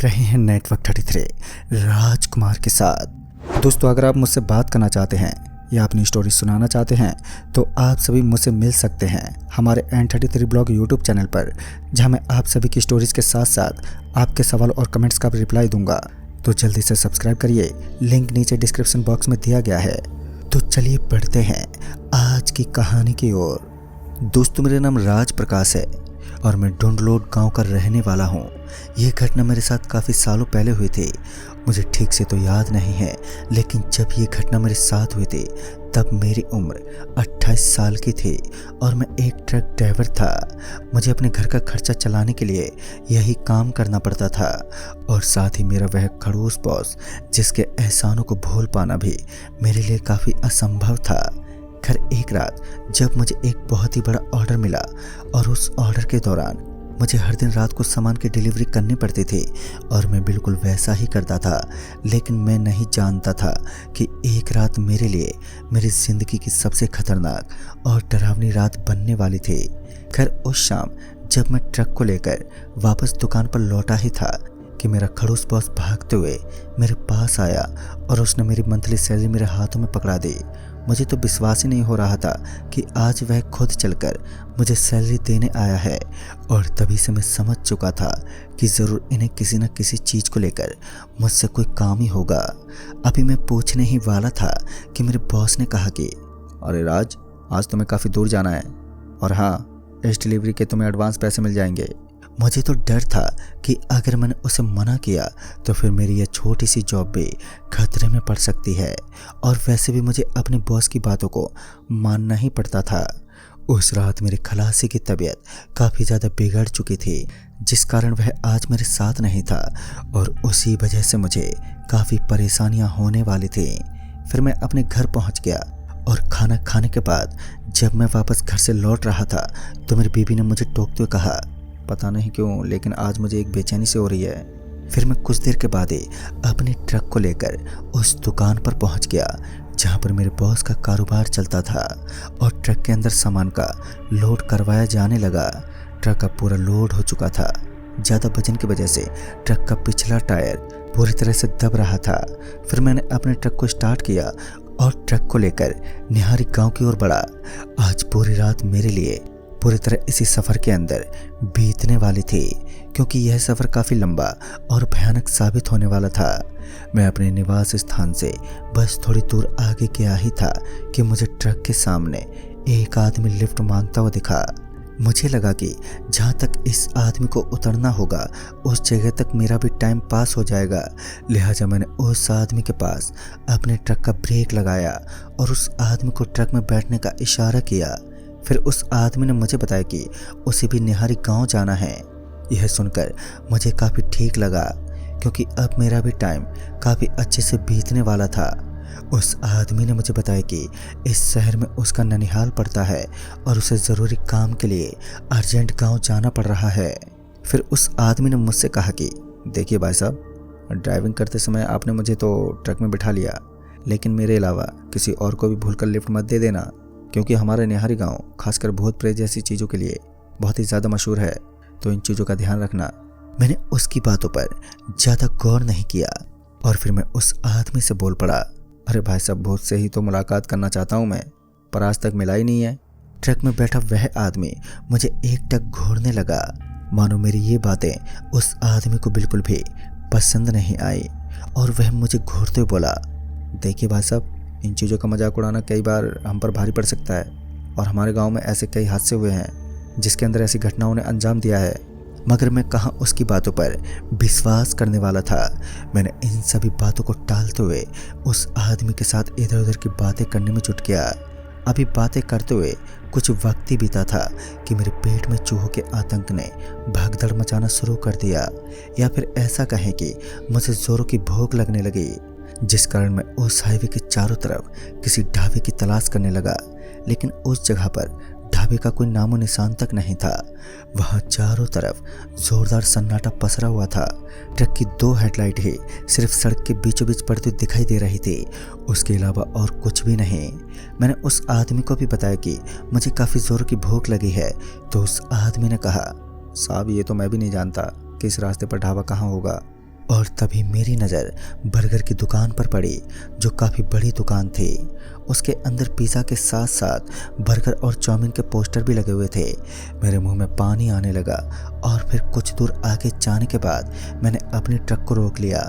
देख रहे हैं नेटवर्क 33 राजकुमार के साथ। दोस्तों, अगर आप मुझसे बात करना चाहते हैं या अपनी स्टोरी सुनाना चाहते हैं तो आप सभी मुझसे मिल सकते हैं हमारे N33 ब्लॉग यूट्यूब चैनल पर, जहां मैं आप सभी की स्टोरीज के साथ साथ आपके सवाल और कमेंट्स का भी रिप्लाई दूंगा। तो जल्दी से सब्सक्राइब करिए, लिंक नीचे डिस्क्रिप्शन बॉक्स में दिया गया है। तो चलिए बढ़ते हैं आज की कहानी की ओर। दोस्तों, मेरा नाम राज प्रकाश है और मैं ढूंढलोड गांव का रहने वाला हूं। ये घटना मेरे साथ काफ़ी सालों पहले हुई थी। मुझे ठीक से तो याद नहीं है, लेकिन जब ये घटना मेरे साथ हुई थी तब मेरी उम्र 28 साल की थी और मैं एक ट्रक ड्राइवर था। मुझे अपने घर का खर्चा चलाने के लिए यही काम करना पड़ता था और साथ ही मेरा वह खड़ूस बॉस, जिसके एहसानों को भूल पाना भी मेरे लिए काफ़ी असंभव था। खैर, एक रात जब मुझे एक बहुत ही बड़ा ऑर्डर मिला और उस ऑर्डर के दौरान मुझे हर दिन रात को सामान की डिलीवरी करनी पड़ती थी और मैं बिल्कुल वैसा ही करता था। लेकिन मैं नहीं जानता था कि एक रात मेरे लिए मेरी ज़िंदगी की सबसे खतरनाक और डरावनी रात बनने वाली थी। खैर, उस शाम जब मैं ट्रक को लेकर वापस दुकान पर लौटा ही था कि मेरा खड़ूस बॉस भागते हुए मेरे पास आया और उसने मेरी मंथली सैलरी मेरे हाथों में पकड़ा दी। मुझे तो विश्वास ही नहीं हो रहा था कि आज वह खुद चलकर मुझे सैलरी देने आया है और तभी से मैं समझ चुका था कि ज़रूर इन्हें किसी न किसी चीज़ को लेकर मुझसे कोई काम ही होगा। अभी मैं पूछने ही वाला था कि मेरे बॉस ने कहा कि अरे राज, आज तुम्हें काफ़ी दूर जाना है और हाँ, इस डिलीवरी के तुम्हें एडवांस पैसे मिल जाएंगे। मुझे तो डर था कि अगर मैंने उसे मना किया तो फिर मेरी यह छोटी सी जॉब भी खतरे में पड़ सकती है और वैसे भी मुझे अपने बॉस की बातों को मानना ही पड़ता था। उस रात मेरे खलासी की तबीयत काफ़ी ज़्यादा बिगड़ चुकी थी, जिस कारण वह आज मेरे साथ नहीं था और उसी वजह से मुझे काफ़ी परेशानियां होने वाली थी। फिर मैं अपने घर पहुंच गया और खाना खाने के बाद जब मैं वापस घर से लौट रहा था तो मेरी बीवी ने मुझे टोकते हुए कहा, पता नहीं क्यों लेकिन आज मुझे एक बेचैनी सी हो रही है। फिर मैं कुछ देर के बाद ही अपने ट्रक को लेकर उस दुकान पर पहुंच गया जहां पर मेरे बॉस का कारोबार चलता था और ट्रक के अंदर सामान का लोड करवाया जाने लगा। ट्रक का पूरा लोड हो चुका था। ज़्यादा वजन की वजह से ट्रक का पिछला टायर पूरी तरह से दब रहा था। फिर मैंने अपने ट्रक को स्टार्ट किया और ट्रक को लेकर निहारी गाँव की ओर बढ़ा। आज पूरी रात मेरे लिए पूरी तरह इसी सफ़र के अंदर बीतने वाली थी, क्योंकि यह सफ़र काफ़ी लंबा और भयानक साबित होने वाला था। मैं अपने निवास स्थान से बस थोड़ी दूर आगे गया ही था कि मुझे ट्रक के सामने एक आदमी लिफ्ट मांगता हुआ दिखा। मुझे लगा कि जहाँ तक इस आदमी को उतरना होगा उस जगह तक मेरा भी टाइम पास हो जाएगा। लिहाजा मैंने उस आदमी के पास अपने ट्रक का ब्रेक लगाया और उस आदमी को ट्रक में बैठने का इशारा किया। फिर उस आदमी ने मुझे बताया कि उसे भी निहारी गांव जाना है। यह सुनकर मुझे काफ़ी ठीक लगा, क्योंकि अब मेरा भी टाइम काफ़ी अच्छे से बीतने वाला था। उस आदमी ने मुझे बताया कि इस शहर में उसका ननिहाल पड़ता है और उसे ज़रूरी काम के लिए अर्जेंट गांव जाना पड़ रहा है। फिर उस आदमी ने मुझसे कहा कि देखिए भाई साहब, ड्राइविंग करते समय आपने मुझे तो ट्रक में बिठा लिया, लेकिन मेरे अलावा किसी और को भी भूलकर लिफ्ट मत दे देना, क्योंकि हमारा निहारी गांव खासकर भूत प्रेत जैसी चीज़ों के लिए बहुत ही ज़्यादा मशहूर है, तो इन चीज़ों का ध्यान रखना। मैंने उसकी बातों पर ज़्यादा गौर नहीं किया और फिर मैं उस आदमी से बोल पड़ा, अरे भाई साहब, भूत से ही तो मुलाकात करना चाहता हूँ मैं, पर आज तक मिला ही नहीं है। ट्रक में बैठा वह आदमी मुझे एकटक घूरने लगा, मानो मेरी ये बातें उस आदमी को बिल्कुल भी पसंद नहीं आई और वह मुझे घूरते हुए बोला, देखिए भाई साहब, इन चीज़ों का मजाक उड़ाना कई बार हम पर भारी पड़ सकता है और हमारे गांव में ऐसे कई हादसे हुए हैं जिसके अंदर ऐसी घटनाओं ने अंजाम दिया है। मगर मैं कहाँ उसकी बातों पर विश्वास करने वाला था। मैंने इन सभी बातों को टालते हुए उस आदमी के साथ इधर उधर की बातें करने में जुट गया। अभी बातें करते हुए कुछ वक्त ही बीता था कि मेरे पेट में चूहों के आतंक ने भगदड़ मचाना शुरू कर दिया, या फिर ऐसा कहें कि मुझे जोरों की भूख लगने लगी, जिस कारण मैं उस हाईवे के चारों तरफ किसी ढाबे की तलाश करने लगा। लेकिन उस जगह पर ढाबे का कोई नामो निशान तक नहीं था। वहाँ चारों तरफ जोरदार सन्नाटा पसरा हुआ था। ट्रक की 2 हेडलाइट ही सिर्फ सड़क के बीचों बीच पड़ती दिखाई दे रही थी, उसके अलावा और कुछ भी नहीं। मैंने उस आदमी को भी बताया कि मुझे काफ़ी ज़ोर की भूख लगी है, तो उस आदमी ने कहा, साहब, ये तो मैं भी नहीं जानता कि इस रास्ते पर ढाबा कहाँ होगा, और तभी मेरी नज़र बर्गर की दुकान पर पड़ी, जो काफ़ी बड़ी दुकान थी। उसके अंदर पिज़्ज़ा के साथ साथ बर्गर और चाउमीन के पोस्टर भी लगे हुए थे। मेरे मुंह में पानी आने लगा और फिर कुछ दूर आगे जाने के बाद मैंने अपनी ट्रक को रोक लिया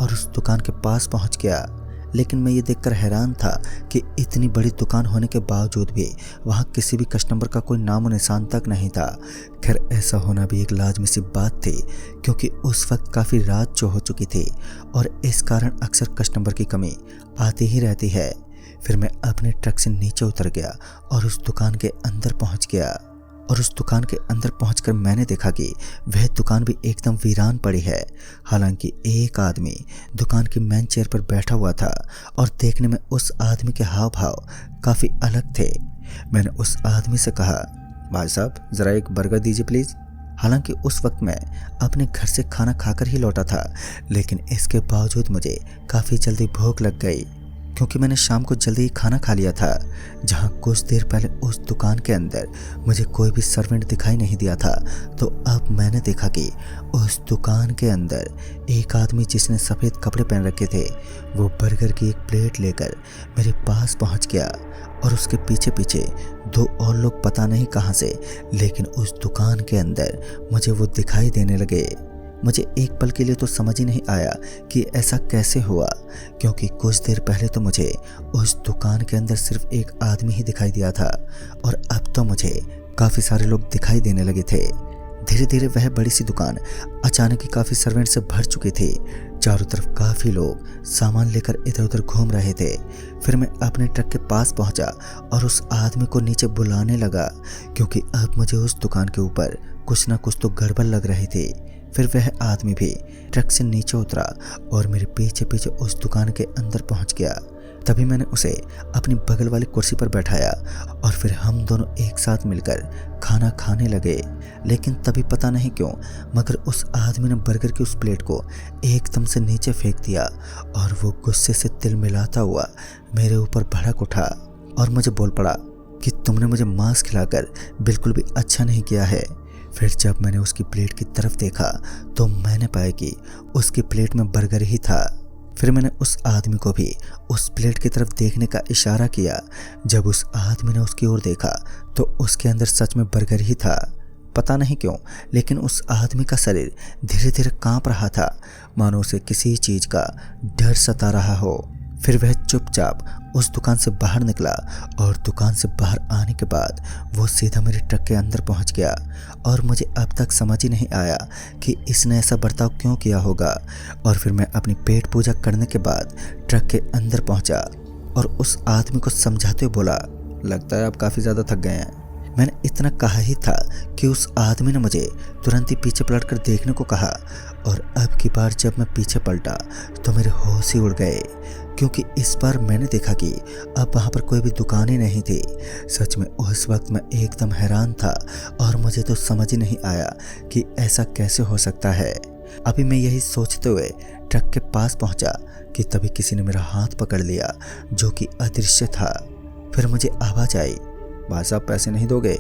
और उस दुकान के पास पहुंच गया। लेकिन मैं ये देखकर हैरान था कि इतनी बड़ी दुकान होने के बावजूद भी वहाँ किसी भी कस्टमर का कोई नामो निशान तक नहीं था। खैर, ऐसा होना भी एक लाजमी सी बात थी, क्योंकि उस वक्त काफ़ी रात जो हो चुकी थी और इस कारण अक्सर कस्टमर की कमी आती ही रहती है। फिर मैं अपने ट्रक से नीचे उतर गया और उस दुकान के अंदर पहुंच गया। और उस दुकान के अंदर पहुंचकर मैंने देखा कि वह दुकान भी एकदम वीरान पड़ी है। हालांकि एक आदमी दुकान की मेन चेयर पर बैठा हुआ था और देखने में उस आदमी के हाव भाव काफ़ी अलग थे। मैंने उस आदमी से कहा, भाई साहब ज़रा एक बर्गर दीजिए प्लीज़। हालांकि उस वक्त मैं अपने घर से खाना खाकर ही लौटा था, लेकिन इसके बावजूद मुझे काफ़ी जल्दी भूख लग गई, क्योंकि मैंने शाम को जल्दी ही खाना खा लिया था। जहां कुछ देर पहले उस दुकान के अंदर मुझे कोई भी सर्वेंट दिखाई नहीं दिया था, तो अब मैंने देखा कि उस दुकान के अंदर एक आदमी जिसने सफ़ेद कपड़े पहन रखे थे, वो बर्गर की एक प्लेट लेकर मेरे पास पहुंच गया। और उसके पीछे पीछे दो और लोग पता नहीं कहां से, लेकिन उस दुकान के अंदर मुझे वो दिखाई देने लगे। मुझे एक पल के लिए तो समझ ही नहीं आया कि ऐसा कैसे हुआ, क्योंकि कुछ देर पहले तो मुझे उस दुकान के अंदर सिर्फ एक आदमी ही दिखाई दिया था और अब तो मुझे काफ़ी सारे लोग दिखाई देने लगे थे। धीरे धीरे वह बड़ी सी दुकान अचानक ही काफ़ी सर्वेंट से भर चुकी थी। चारों तरफ काफ़ी लोग सामान लेकर इधर उधर घूम रहे थे। फिर मैं अपने ट्रक के पास पहुंचा और उस आदमी को नीचे बुलाने लगा, क्योंकि अब मुझे उस दुकान के ऊपर कुछ ना कुछ तो गड़बड़ लग रही थी। फिर वह आदमी भी ट्रक से नीचे उतरा और मेरे पीछे पीछे उस दुकान के अंदर पहुंच गया। तभी मैंने उसे अपनी बगल वाली कुर्सी पर बैठाया और फिर हम दोनों एक साथ मिलकर खाना खाने लगे। लेकिन तभी पता नहीं क्यों, मगर उस आदमी ने बर्गर की उस प्लेट को एकदम से नीचे फेंक दिया और वो गुस्से से तिल मिलाता हुआ मेरे ऊपर भड़क उठा और मुझे बोल पड़ा कि तुमने मुझे मांस खिलाकर बिल्कुल भी अच्छा नहीं किया है। फिर जब मैंने उसकी प्लेट की तरफ देखा तो मैंने पाया कि उसकी प्लेट में बर्गर ही था। फिर मैंने उस आदमी को भी उस प्लेट की तरफ देखने का इशारा किया। जब उस आदमी ने उसकी ओर देखा तो उसके अंदर सच में बर्गर ही था। पता नहीं क्यों, लेकिन उस आदमी का शरीर धीरे धीरे कांप रहा था, मानो उसे किसी चीज़ का डर सता रहा हो। फिर वह चुपचाप उस दुकान से बाहर निकला और दुकान से बाहर आने के बाद वो सीधा मेरे ट्रक के अंदर पहुंच गया। और मुझे अब तक समझ ही नहीं आया कि इसने ऐसा बर्ताव क्यों किया होगा। और फिर मैं अपनी पेट पूजा करने के बाद ट्रक के अंदर पहुंचा और उस आदमी को समझाते हुए बोला, लगता है आप काफ़ी ज़्यादा थक गए हैं। मैंने इतना कहा ही था कि उस आदमी ने मुझे तुरंत ही पीछे पलटकर देखने को कहा और अब की बार जब मैं पीछे पलटा तो मेरे होश ही उड़ गए, क्योंकि इस बार मैंने देखा कि अब वहाँ पर कोई भी दुकान ही नहीं थी। सच में उस वक्त मैं एकदम हैरान था और मुझे तो समझ ही नहीं आया कि ऐसा कैसे हो सकता है। अभी मैं यही सोचते हुए ट्रक के पास पहुँचा कि तभी किसी ने मेरा हाथ पकड़ लिया, जो कि अदृश्य था। फिर मुझे आवाज़ आई, भाई साहब पैसे नहीं दोगे?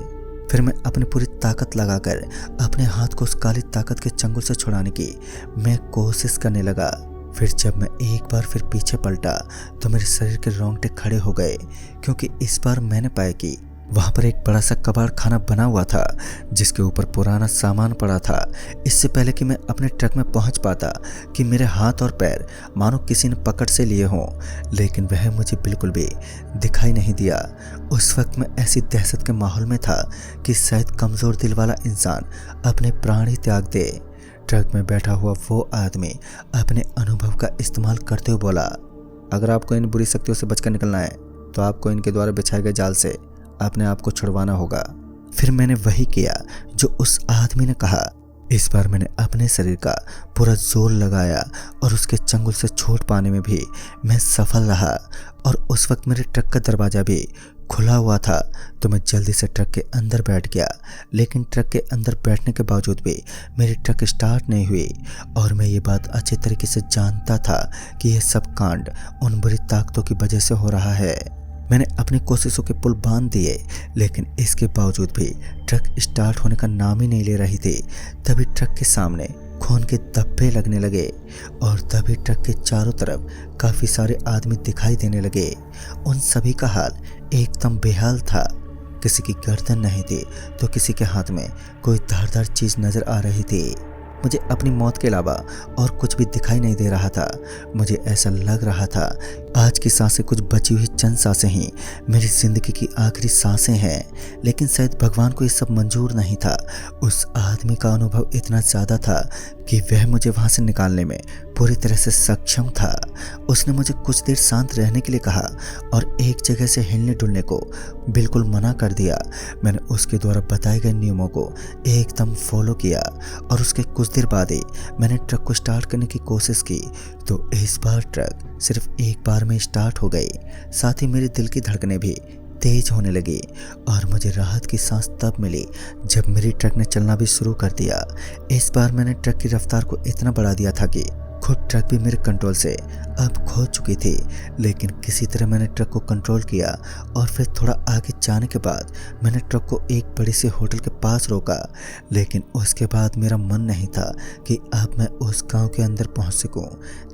फिर मैं अपनी पूरी ताकत लगाकर अपने हाथ को उस काली ताकत के चंगुल से छुड़ाने की मैं कोशिश करने लगा। फिर जब मैं एक बार फिर पीछे पलटा तो मेरे शरीर के रोंगटे खड़े हो गए, क्योंकि इस बार मैंने पाया कि वहाँ पर एक बड़ा सा कबाड़ खाना बना हुआ था जिसके ऊपर पुराना सामान पड़ा था। इससे पहले कि मैं अपने ट्रक में पहुँच पाता कि मेरे हाथ और पैर मानो किसी ने पकड़ से लिए हों, लेकिन वह मुझे बिल्कुल भी दिखाई नहीं दिया। उस वक्त मैं ऐसी दहशत के माहौल में था कि शायद कमज़ोर दिल वाला इंसान अपने प्राण ही त्याग दे। ट्रक में बैठा हुआ वो आदमी अपने अनुभव का इस्तेमाल करते हुए बोला, अगर आपको इन बुरी शक्तियों से बचकर निकलना है तो आपको इनके द्वारा बिछाए गए जाल से अपने आप को छुड़वाना होगा। फिर मैंने वही किया जो उस आदमी ने कहा। इस बार मैंने अपने शरीर का पूरा जोर लगाया और उसके चंगुल से छूट पाने में भी मैं सफल रहा। और उस वक्त मेरे ट्रक का दरवाज़ा भी खुला हुआ था, तो मैं जल्दी से ट्रक के अंदर बैठ गया। लेकिन ट्रक के अंदर बैठने के बावजूद भी मेरी ट्रक स्टार्ट नहीं हुई और मैं ये बात अच्छे तरीके से जानता था कि यह सब कांड उन बुरी ताकतों की वजह से हो रहा है। मैंने अपनी कोशिशों के पुल बांध दिए, लेकिन इसके बावजूद भी ट्रक स्टार्ट होने का नाम ही नहीं ले रही थी। तभी ट्रक के सामने खून के धब्बे लगने लगे और तभी ट्रक के चारों तरफ काफी सारे आदमी दिखाई देने लगे। उन सभी का हाल एकदम बेहाल था। किसी की गर्दन नहीं थी तो किसी के हाथ में कोई धारदार चीज नजर आ रही थी। मुझे अपनी मौत के अलावा और कुछ भी दिखाई नहीं दे रहा था। मुझे ऐसा लग रहा था आज की सांसें कुछ बची हुई चंद सांसें ही मेरी जिंदगी की आखिरी सांसें हैं। लेकिन शायद भगवान को ये सब मंजूर नहीं था। उस आदमी का अनुभव इतना ज़्यादा था कि वह मुझे वहाँ से निकालने में पूरी तरह से सक्षम था। उसने मुझे कुछ देर शांत रहने के लिए कहा और एक जगह से हिलने डुलने को बिल्कुल मना कर दिया। मैंने उसके द्वारा बताए गए नियमों को एकदम फॉलो किया और उसके कुछ देर बाद ही मैंने ट्रक को स्टार्ट करने की कोशिश की तो इस बार ट्रक सिर्फ एक बार में स्टार्ट हो गई। साथ ही मेरे दिल की धड़कनें भी तेज होने लगी और मुझे राहत की सांस तब मिली जब मेरी ट्रक ने चलना भी शुरू कर दिया। इस बार मैंने ट्रक की रफ्तार को इतना बढ़ा दिया था कि खुद ट्रक भी मेरे कंट्रोल से अब खो चुकी थी। लेकिन किसी तरह मैंने ट्रक को कंट्रोल किया और फिर थोड़ा आगे जाने के बाद मैंने ट्रक को एक बड़ी सी होटल के पास रोका। लेकिन उसके बाद मेरा मन नहीं था कि अब मैं उस गांव के अंदर पहुंच सकूं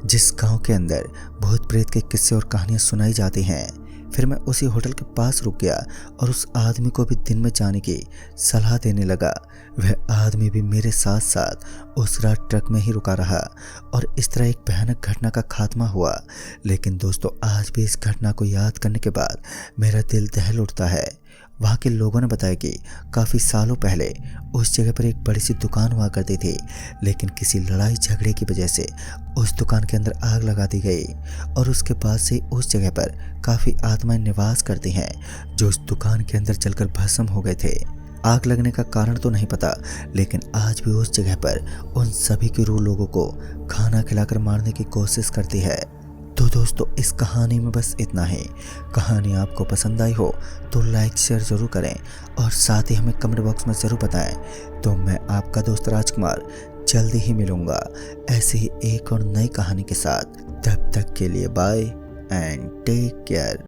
जिस गांव के अंदर भूत प्रेत के किस्से और कहानियां सुनाई जाती हैं। फिर मैं उसी होटल के पास रुक गया और उस आदमी को भी दिन में जाने की सलाह देने लगा। वह आदमी भी मेरे साथ साथ उस रात ट्रक में ही रुका रहा और इस तरह एक भयानक घटना का खात्मा हुआ। लेकिन दोस्तों, आज भी इस घटना को याद करने के बाद मेरा दिल दहल उठता है। वहाँ के लोगों ने बताया कि काफ़ी सालों पहले उस जगह पर एक बड़ी सी दुकान हुआ करती थी। लेकिन किसी लड़ाई झगड़े की वजह से उस दुकान के अंदर आग लगा दी गई और उसके बाद से उस जगह पर काफ़ी आत्माएं निवास करती हैं जो उस दुकान के अंदर जलकर भस्म हो गए थे। आग लगने का कारण तो नहीं पता, लेकिन आज भी उस जगह पर उन सभी की रूह लोगों को खाना खिलाकर मारने की कोशिश करती है। तो दोस्तों, इस कहानी में बस इतना ही। कहानी आपको पसंद आई हो तो लाइक शेयर ज़रूर करें और साथ ही हमें कमेंट बॉक्स में ज़रूर बताएं। तो मैं आपका दोस्त राजकुमार जल्दी ही मिलूँगा ऐसे ही एक और नई कहानी के साथ। तब तक के लिए बाय एंड टेक केयर।